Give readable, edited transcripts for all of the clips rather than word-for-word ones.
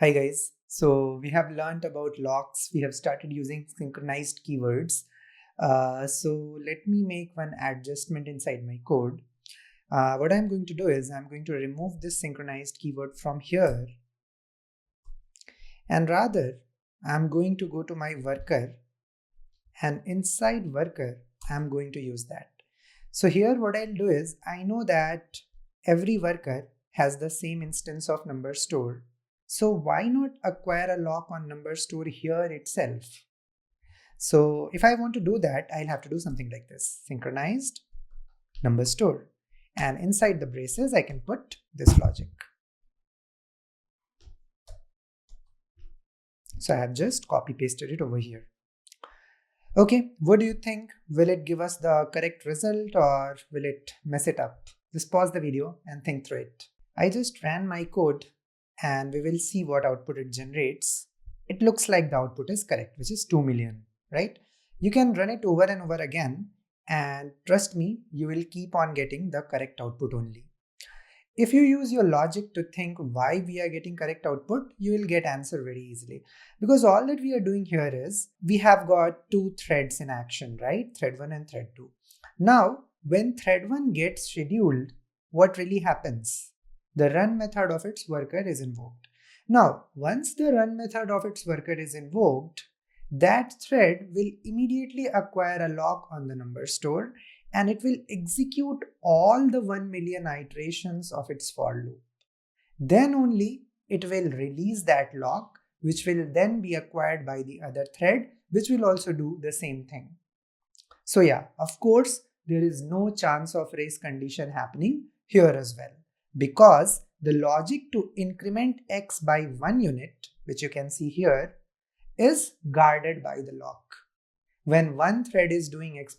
Hi guys, so we have learned about locks. We have started using synchronized keywords. So let me make one adjustment inside my code. What I'm going to do is I'm going to remove this synchronized keyword from here, and rather I'm going to go to my worker, and inside worker I'm going to use that. So here what I'll do is I know that every worker has the same instance of number store. So why not acquire a lock on number store here itself? So if I want to do that, I'll have to do something like this: synchronized number store. And inside the braces, I can put this logic. So I have just copy pasted it over here. Okay, what do you think? Will it give us the correct result or will it mess it up? Just pause the video and think through it. I just ran my code and we will see what output it generates. It looks like the output is correct, which is 2 million, right? You can run it over and over again, and trust me, you will keep on getting the correct output only. If you use your logic to think why we are getting correct output, you will get answer very easily. Because all that we are doing here is we have got two threads in action, right? Thread 1 and thread 2. Now, when thread 1 gets scheduled, what really happens? The run method of its worker is invoked. Now, once the run method of its worker is invoked, that thread will immediately acquire a lock on the number store, and it will execute all the 1 million iterations of its for loop. Then only it will release that lock, which will then be acquired by the other thread, which will also do the same thing. So yeah, of course, there is no chance of race condition happening here as well, because the logic to increment x by 1 unit, which you can see here, is guarded by the lock. When one thread is doing x++,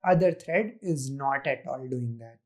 other thread is not at all doing that.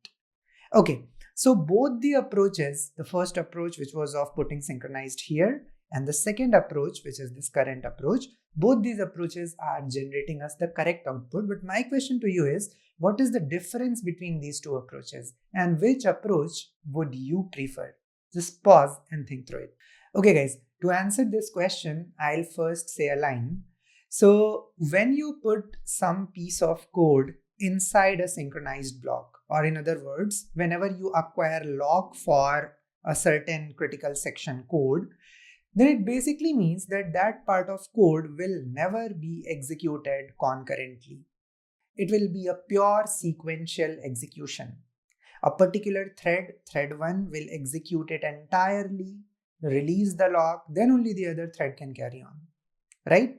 Okay, so both the approaches, the first approach which was of putting synchronized here, and the second approach, which is this current approach, both these approaches are generating us the correct output. But my question to you is, what is the difference between these two approaches, and which approach would you prefer? Just pause and think through it. Okay guys, to answer this question, I'll first say a line. So when you put some piece of code inside a synchronized block, or in other words, whenever you acquire lock for a certain critical section code, then it basically means that that part of code will never be executed concurrently. It will be a pure sequential execution. A particular thread, thread 1, will execute it entirely, release the lock, then only the other thread can carry on, right?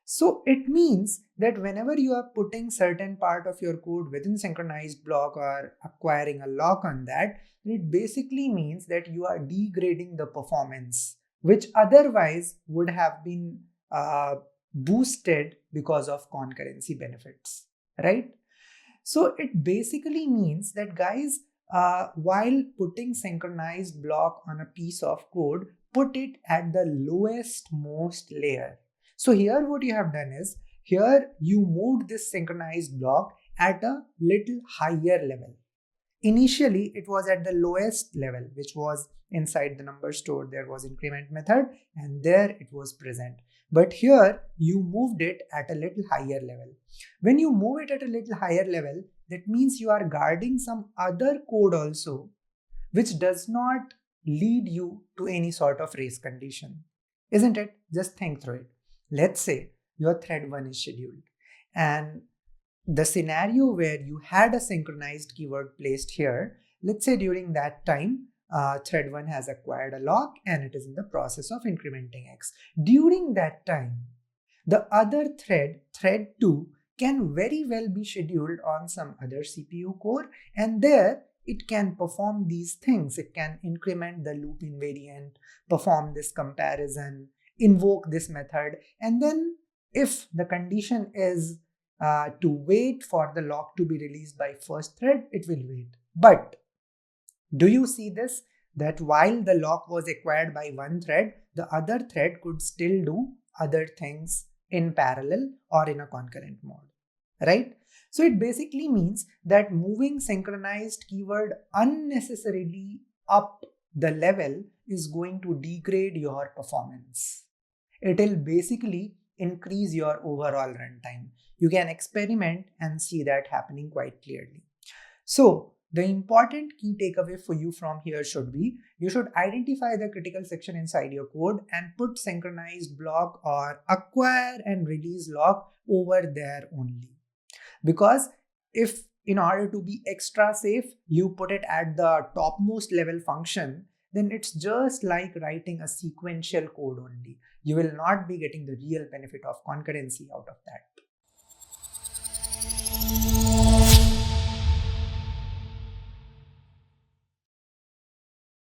So it means that whenever you are putting certain part of your code within synchronized block or acquiring a lock on that, it basically means that you are degrading the performance, which otherwise would have been boosted because of concurrency benefits, right? So it basically means that guys, while putting synchronized block on a piece of code, put it at the lowest most layer. So here what you have done is, here you moved this synchronized block at a little higher level. Initially, it was at the lowest level, which was inside the number store. There was increment method and there it was present. But here you moved it at a little higher level. When you move it at a little higher level, that means you are guarding some other code also, which does not lead you to any sort of race condition. Isn't it? Just think through it. Let's say your thread 1 is scheduled, and the scenario where you had a synchronized keyword placed here, let's say during that time, thread 1 has acquired a lock and it is in the process of incrementing x. During that time, the other thread, thread 2, can very well be scheduled on some other CPU core, and there it can perform these things. It can increment the loop invariant, perform this comparison, invoke this method, and then if the condition is to wait for the lock to be released by first thread, it will wait. But do you see this? That while the lock was acquired by one thread, the other thread could still do other things in parallel or in a concurrent mode, right? So it basically means that moving synchronized keyword unnecessarily up the level is going to degrade your performance. It will basically increase your overall runtime. You can experiment and see that happening quite clearly. So the important key takeaway for you from here should be, you should identify the critical section inside your code and put synchronized block or acquire and release lock over there only. Because if in order to be extra safe, you put it at the topmost level function, then it's just like writing a sequential code only. You will not be getting the real benefit of concurrency out of that.